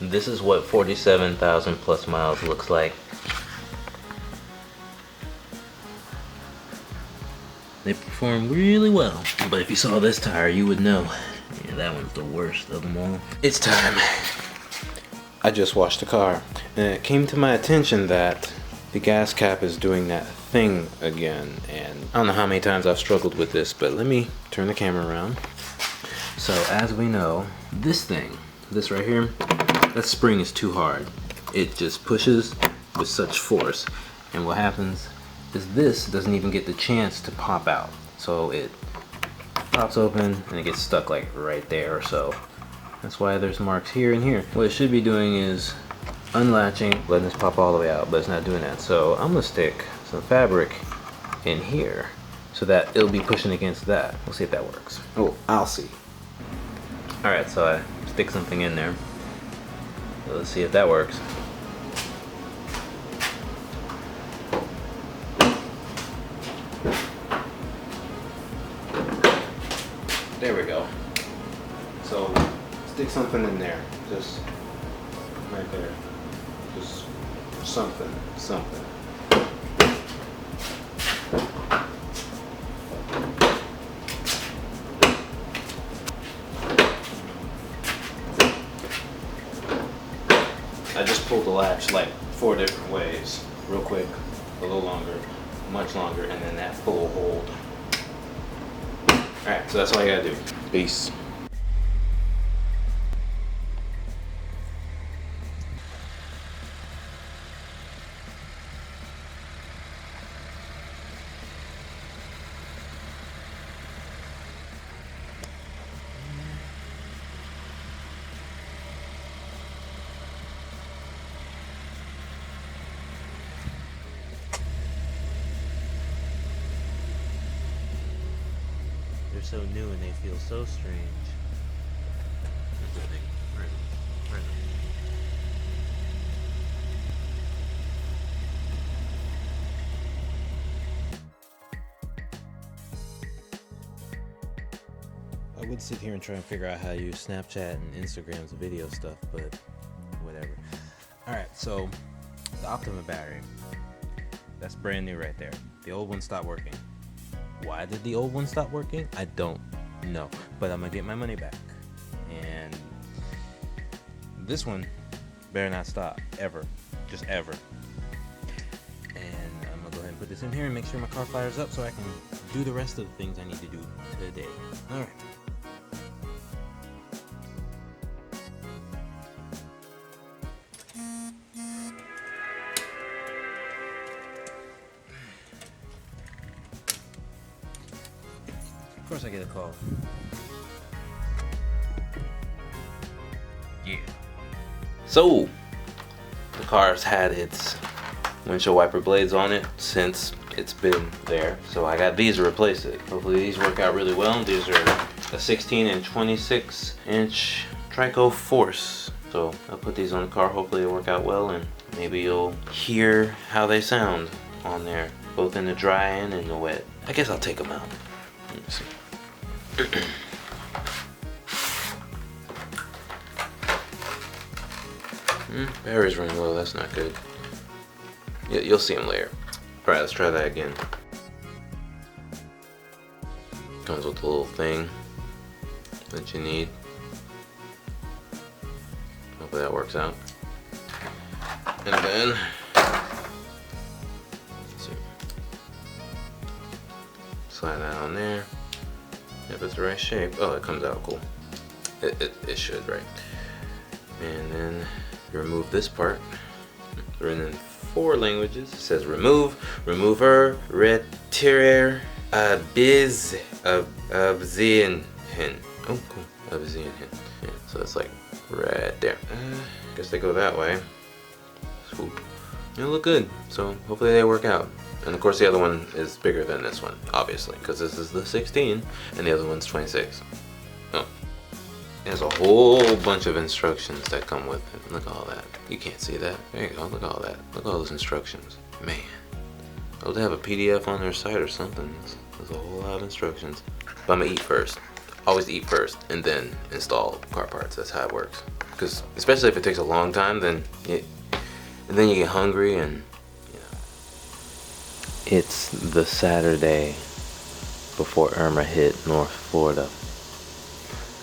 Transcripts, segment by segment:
This is what 47,000 plus miles looks like. They perform really well. But if you saw this tire, you would know. Yeah, that one's the worst of them all. It's time. I just washed the car, and it came to my attention that the gas cap is doing that thing again. And I don't know how many times I've struggled with this, but let me turn the camera around. So as we know, this thing, this right here, that spring is too hard. It just pushes with such force. And what happens is this doesn't even get the chance to pop out. So it pops open and it gets stuck like right there or so. That's why there's marks here and here. What it should be doing is unlatching, letting this pop all the way out, but it's not doing that. So I'm gonna stick some fabric in here so that it'll be pushing against that. We'll see if that works. Oh, I'll see. All right, so I stick something in there. So let's see if that works. There we go. So stick something in there, just right there. Just something. I just pulled the latch like 4 different ways, real quick, a little longer, much longer, and then that full hold. Alright, so that's all you gotta do. Peace. They're so new and they feel so strange. I would sit here and try and figure out how to use Snapchat and Instagram's video stuff, but whatever. Alright, so the Optima battery. That's brand new right there. The old one stopped working. Why did the old one stop working? I don't know, but I'm gonna get my money back. And this one better not stop, ever, just ever. And I'm gonna go ahead and put this in here and make sure my car fires up so I can do the rest of the things I need to do today. All right. Of course I get a call. Yeah. So, the car's had its windshield wiper blades on it since it's been there. So I got these to replace it. Hopefully these work out really well. These are a 16 and 26 inch Trico Force. So I'll put these on the car. Hopefully they work out well, and maybe you'll hear how they sound on there, both in the dry and in the wet. I guess I'll take them out. Let me see. Battery's running low, that's not good. You'll see them later. Alright, let's try that again. Comes with a little thing that you need. Hopefully that works out. And then, let's see. Slide that on there. If it's the right shape. Oh, it comes out cool. It should, right? And then you remove this part. Written in 4 languages. It says remove, remover, retirer, abziehen. Oh, cool. Abziehen. Yeah, so it's like right there. Guess they go that way. Swoop. It'll look good. So hopefully they work out. And of course the other one is bigger than this one, obviously, because this is the 16 and the other one's 26. Oh. There's a whole bunch of instructions that come with it. Look at all that. You can't see that. There you go. Look at all that. Look at all those instructions. Man. Oh, they have a PDF on their site or something. There's a whole lot of instructions. But I'm gonna eat first. always eat first and then install car parts. That's how it works. Because especially if it takes a long time, then you get hungry and you know. It's the Saturday before Irma hit North Florida.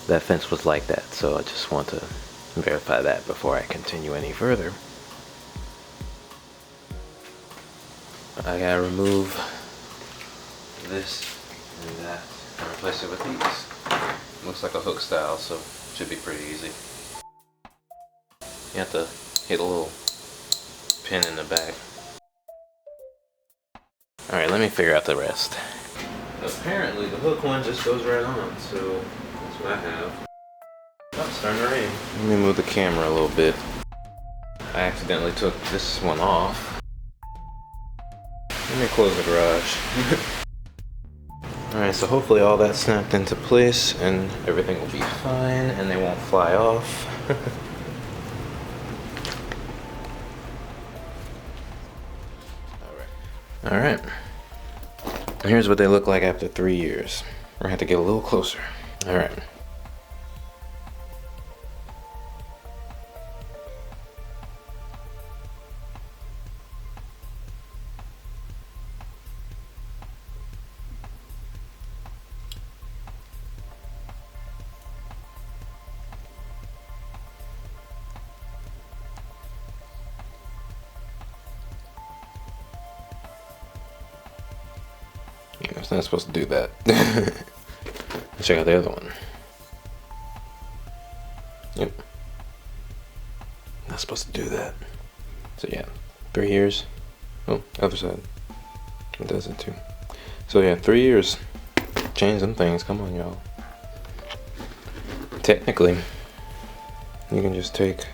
That fence was like that, so I just want to verify that before I continue any further. I gotta remove this and that and replace it with these. Looks like a hook style, so it should be pretty easy. You have to hit a little pin in the back. Alright, let me figure out the rest. Apparently the hook one just goes right on, so that's what I have. Oh, it's starting to rain. Let me move the camera a little bit. I accidentally took this one off. Let me close the garage. Alright, so hopefully all that snapped into place and everything will be fine and they won't fly off. Alright. Here's what they look like after 3 years. We're gonna have to get a little closer. Alright. Yeah, it's not supposed to do that. Let's check out the other one. Yep. Not supposed to do that. So yeah, 3 years. Oh, other side. It does it too. So yeah, 3 years. Change them things. Come on, y'all. Technically, you can just take.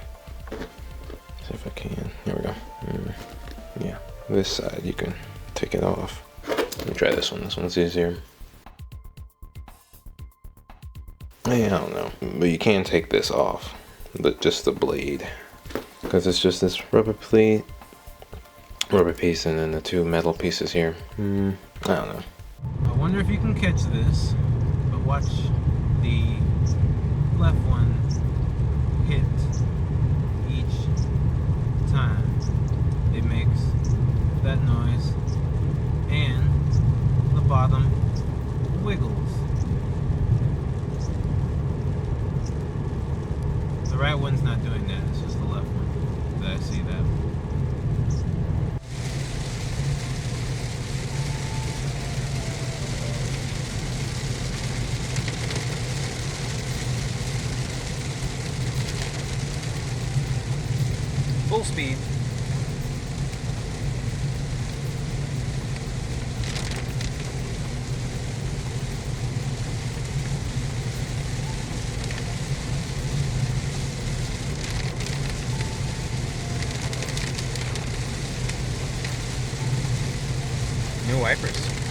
See if I can. Here we go. Yeah, this side you can take it off. Let me try this one. This one's easier. Yeah, I don't know. But you can take this off. But just the blade. Because it's just this rubber piece and then the two metal pieces here. I don't know. I wonder if you can catch this. But watch the left one hit each time it makes that noise. And the bottom wiggles. The right one's not doing that, it's just the left one. Did I see that? Full speed. New wipers.